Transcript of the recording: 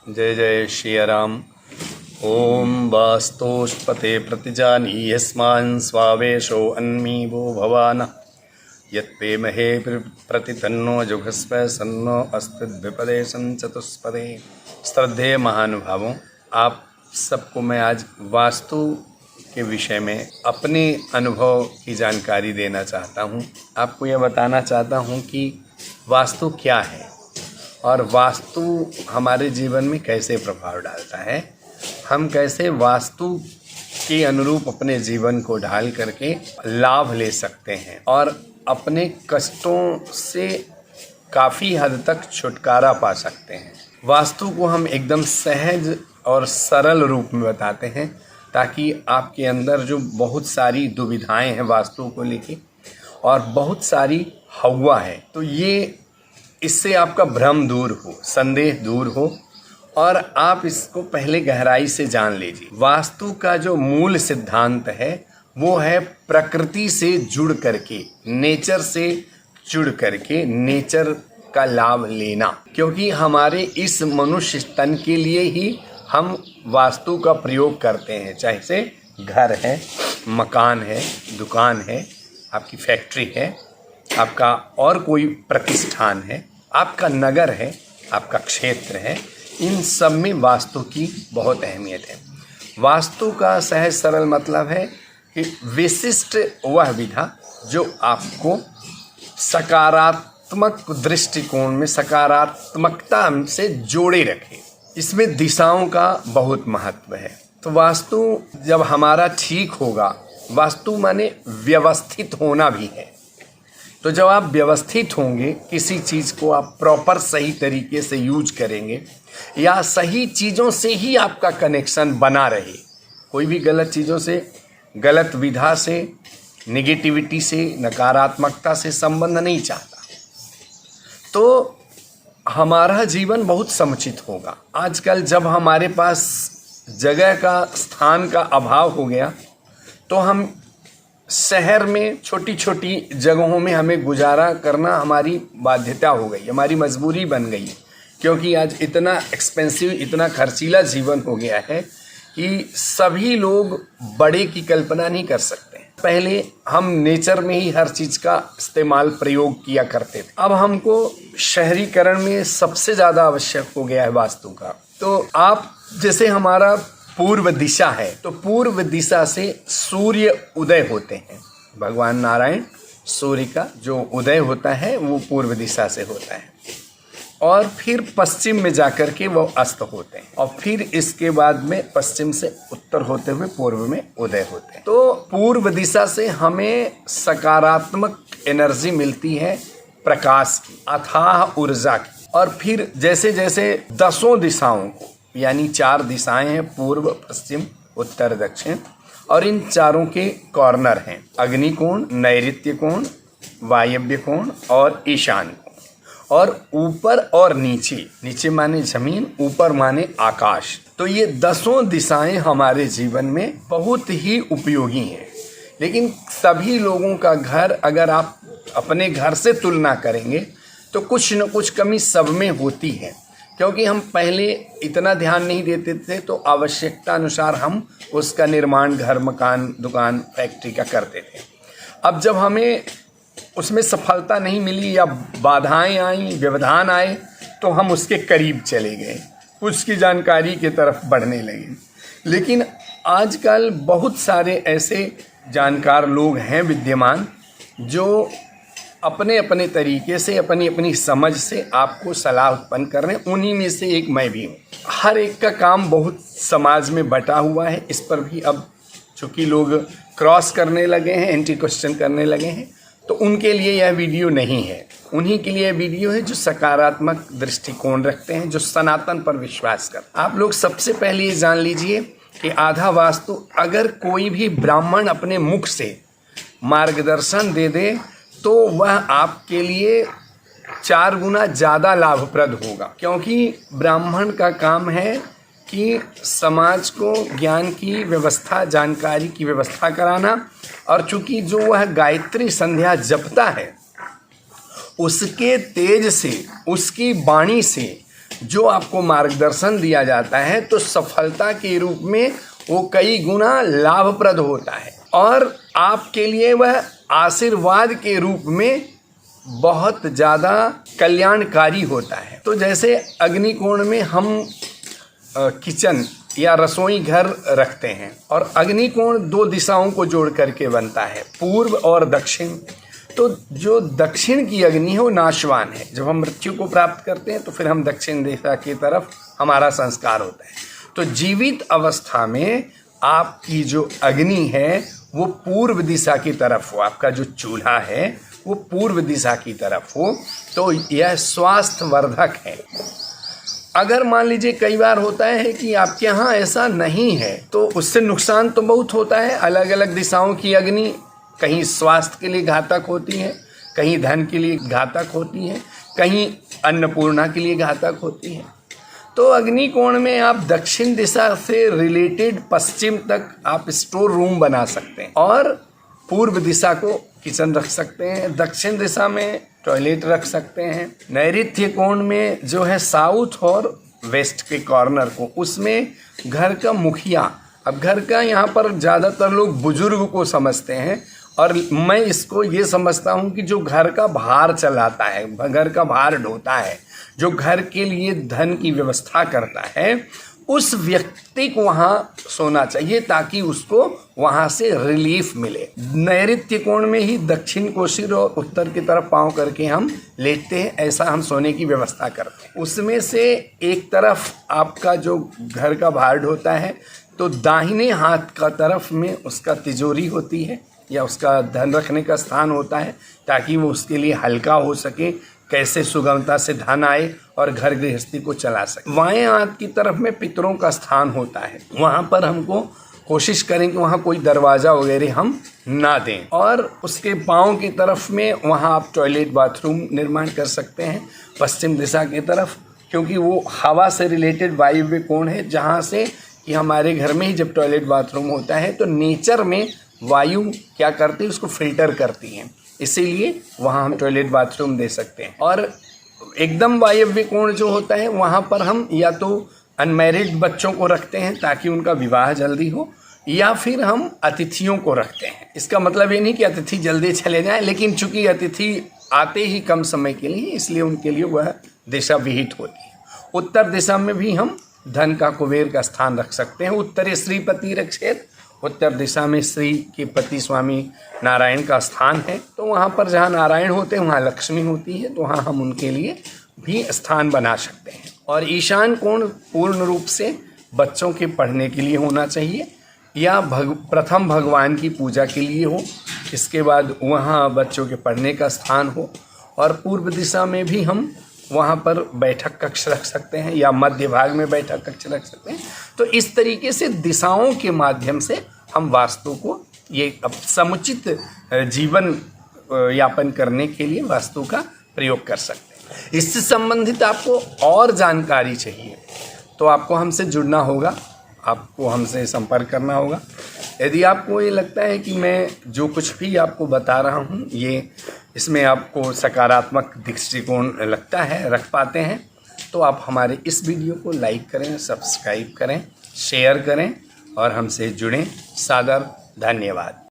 जय जय श्री राम। ओम वास्तोष्पते प्रतिजानी यस्मान् स्वावेशो अन्मीवो भवान यत्पेमहे प्रतितन्नो जुघस्व सन्नो अस्तिद्विपदे संचतुष्पदे। श्रद्धेय महानुभावों, आप सबको मैं आज वास्तु के विषय में अपने अनुभव की जानकारी देना चाहता हूँ। आपको यह बताना चाहता हूँ कि वास्तु क्या है और वास्तु हमारे जीवन में कैसे प्रभाव डालता है। हम कैसे वास्तु के अनुरूप अपने जीवन को ढाल करके लाभ ले सकते हैं और अपने कष्टों से काफ़ी हद तक छुटकारा पा सकते हैं। वास्तु को हम एकदम सहज और सरल रूप में बताते हैं ताकि आपके अंदर जो बहुत सारी दुविधाएं हैं वास्तु को लेके और बहुत सारी हवा है, तो ये इससे आपका भ्रम दूर हो, संदेह दूर हो और आप इसको पहले गहराई से जान लीजिए। वास्तु का जो मूल सिद्धांत है वो है प्रकृति से जुड़ करके, नेचर से जुड़ करके नेचर का लाभ लेना। क्योंकि हमारे इस मनुष्य तन के लिए ही हम वास्तु का प्रयोग करते हैं, चाहे से घर है, मकान है, दुकान है, आपकी फैक्ट्री है, आपका और कोई प्रतिष्ठान है, आपका नगर है, आपका क्षेत्र है, इन सब में वास्तु की बहुत अहमियत है। वास्तु का सहज सरल मतलब है कि विशिष्ट वह विधा जो आपको सकारात्मक दृष्टिकोण में सकारात्मकता से जोड़े रखे। इसमें दिशाओं का बहुत महत्व है। तो वास्तु जब हमारा ठीक होगा, वास्तु माने व्यवस्थित होना भी है। तो जब आप व्यवस्थित होंगे, किसी चीज़ को आप प्रॉपर सही तरीके से यूज करेंगे या सही चीज़ों से ही आपका कनेक्शन बना रहे, कोई भी गलत चीज़ों से, गलत विधा से, नेगेटिविटी से, नकारात्मकता से संबंध नहीं चाहता, तो हमारा जीवन बहुत समुचित होगा। आजकल जब हमारे पास जगह का, स्थान का अभाव हो गया, तो हम शहर में छोटी छोटी जगहों में हमें गुजारा करना हमारी बाध्यता हो गई, हमारी मजबूरी बन गई। क्योंकि आज इतना एक्सपेंसिव, इतना खर्चीला जीवन हो गया है कि सभी लोग बड़े की कल्पना नहीं कर सकते। पहले हम नेचर में ही हर चीज़ का इस्तेमाल, प्रयोग किया करते थे। अब हमको शहरीकरण में सबसे ज़्यादा आवश्यक हो गया है वास्तु का। तो आप जैसे हमारा पूर्व दिशा है, तो पूर्व दिशा से सूर्य उदय होते हैं। भगवान नारायण सूर्य का जो उदय होता है वो पूर्व दिशा से होता है और फिर पश्चिम में जाकर के वो अस्त होते हैं और फिर इसके बाद में पश्चिम से उत्तर होते हुए पूर्व में उदय होते हैं। तो पूर्व दिशा से हमें सकारात्मक एनर्जी मिलती है, प्रकाश की, अथाह ऊर्जा की। और फिर जैसे जैसे 10 दिशाओं को, यानी 4 दिशाएं हैं, पूर्व, पश्चिम, उत्तर, दक्षिण, और इन चारों के कॉर्नर हैं अग्निकोण, नैऋत्य कोण, वायव्य कोण और ईशान कोण। और ऊपर और नीचे, नीचे माने जमीन, ऊपर माने आकाश। तो ये 10 दिशाएं हमारे जीवन में बहुत ही उपयोगी हैं। लेकिन सभी लोगों का घर, अगर आप अपने घर से तुलना करेंगे तो कुछ न कुछ कमी सब में होती है। क्योंकि हम पहले इतना ध्यान नहीं देते थे, तो आवश्यकता अनुसार हम उसका निर्माण घर, मकान, दुकान, फैक्ट्री का करते थे। अब जब हमें उसमें सफलता नहीं मिली या बाधाएं आई, व्यवधान आए, तो हम उसके करीब चले गए, उसकी जानकारी की तरफ बढ़ने लगे। लेकिन आजकल बहुत सारे ऐसे जानकार लोग हैं विद्यमान, जो अपने अपने तरीके से, अपनी अपनी समझ से आपको सलाह उत्पन्न कर रहे हैं। उन्हीं में से एक मैं भी हूँ। हर एक का काम बहुत समाज में बटा हुआ है। इस पर भी अब चूँकि लोग क्रॉस करने लगे हैं, एंटी क्वेश्चन करने लगे हैं, तो उनके लिए यह वीडियो नहीं है। उन्हीं के लिए वीडियो है जो सकारात्मक दृष्टिकोण रखते हैं, जो सनातन पर विश्वास करते हैं। आप लोग सबसे पहले ये जान लीजिए कि आधा वास्तु अगर कोई भी ब्राह्मण अपने मुख से मार्गदर्शन दे दे तो वह आपके लिए 4 गुना ज़्यादा लाभप्रद होगा। क्योंकि ब्राह्मण का काम है कि समाज को ज्ञान की व्यवस्था, जानकारी की व्यवस्था कराना। और चूंकि जो वह गायत्री संध्या जपता है, उसके तेज से, उसकी वाणी से जो आपको मार्गदर्शन दिया जाता है तो सफलता के रूप में वो कई गुना लाभप्रद होता है और आपके लिए वह आशीर्वाद के रूप में बहुत ज़्यादा कल्याणकारी होता है। तो जैसे अग्निकोण में हम किचन या रसोई घर रखते हैं और अग्निकोण 2 दिशाओं को जोड़ करके बनता है, पूर्व और दक्षिण। तो जो दक्षिण की अग्नि है वो नाशवान है। जब हम मृत्यु को प्राप्त करते हैं तो फिर हम दक्षिण दिशा की तरफ हमारा संस्कार होता है। तो जीवित अवस्था में आपकी जो अग्नि है वो पूर्व दिशा की तरफ हो, आपका जो चूल्हा है वो पूर्व दिशा की तरफ हो, तो यह स्वास्थ्यवर्धक है। अगर मान लीजिए कई बार होता है कि आपके यहाँ ऐसा नहीं है तो उससे नुकसान तो बहुत होता है। अलग अलग दिशाओं की अग्नि कहीं स्वास्थ्य के लिए घातक होती है, कहीं धन के लिए घातक होती है, कहीं अन्नपूर्णा के लिए घातक होती है। तो अग्निकोण में आप दक्षिण दिशा से रिलेटेड पश्चिम तक आप स्टोर रूम बना सकते हैं और पूर्व दिशा को किचन रख सकते हैं, दक्षिण दिशा में टॉयलेट रख सकते हैं। नैऋत्य कोण में जो है साउथ और वेस्ट के कॉर्नर को, उसमें घर का मुखिया, अब घर का यहाँ पर ज़्यादातर लोग बुजुर्ग को समझते हैं और मैं इसको ये समझता हूँ कि जो घर का भार चलाता है, घर का भार ढोता है, जो घर के लिए धन की व्यवस्था करता है, उस व्यक्ति को वहाँ सोना चाहिए ताकि उसको वहाँ से रिलीफ मिले। नैऋत्य कोण में ही दक्षिण को सिर और उत्तर की तरफ पाँव करके हम लेटते हैं, ऐसा हम सोने की व्यवस्था करते हैं। उसमें से एक तरफ आपका जो घर का भार ढोता है तो दाहिने हाथ का तरफ में उसका तिजोरी होती है या उसका धन रखने का स्थान होता है ताकि वो उसके लिए हल्का हो सके, कैसे सुगमता से धन आए और घर गृहस्थी को चला सके। बाएं हाथ की तरफ में पितरों का स्थान होता है, वहाँ पर हमको कोशिश करें कि वहाँ कोई दरवाज़ा वगैरह हम ना दें। और उसके पाँव की तरफ में वहाँ आप टॉयलेट बाथरूम निर्माण कर सकते हैं पश्चिम दिशा की तरफ, क्योंकि वो हवा से रिलेटेड वायव्य कोण है, जहाँ से कि हमारे घर में ही जब टॉयलेट बाथरूम होता है तो नेचर में वायु क्या करती है, उसको फिल्टर करती है, इसीलिए वहाँ हम टॉयलेट बाथरूम दे सकते हैं। और एकदम वायव्य कोण जो होता है वहाँ पर हम या तो अनमैरिड बच्चों को रखते हैं ताकि उनका विवाह जल्दी हो, या फिर हम अतिथियों को रखते हैं। इसका मतलब ये नहीं कि अतिथि जल्दी चले जाएं, लेकिन चूंकि अतिथि आते ही कम समय के लिए, इसलिए उनके लिए वह दिशा विहित होती है। उत्तर दिशा में भी हम धन का कुबेर का स्थान रख सकते हैं। उत्तरे श्रीपति रक्षेत, उत्तर दिशा में श्री के पति स्वामी नारायण का स्थान है, तो वहाँ पर जहाँ नारायण होते हैं वहाँ लक्ष्मी होती है, तो वहाँ हम उनके लिए भी स्थान बना सकते हैं। और ईशान कोण पूर्ण रूप से बच्चों के पढ़ने के लिए होना चाहिए या प्रथम भगवान की पूजा के लिए हो, इसके बाद वहाँ बच्चों के पढ़ने का स्थान हो। और पूर्व दिशा में भी हम वहाँ पर बैठक कक्ष रख सकते हैं या मध्य भाग में बैठक कक्ष रख सकते हैं। तो इस तरीके से दिशाओं के माध्यम से हम वास्तु को ये समुचित जीवन यापन करने के लिए वास्तु का प्रयोग कर सकते हैं। इससे संबंधित आपको और जानकारी चाहिए तो आपको हमसे जुड़ना होगा, आपको हमसे संपर्क करना होगा। यदि आपको ये लगता है कि मैं जो कुछ भी आपको बता रहा हूँ ये इसमें आपको सकारात्मक दृष्टिकोण लगता है, रख पाते हैं, तो आप हमारे इस वीडियो को लाइक करें, सब्सक्राइब करें, शेयर करें और हमसे जुड़ें। सादर धन्यवाद।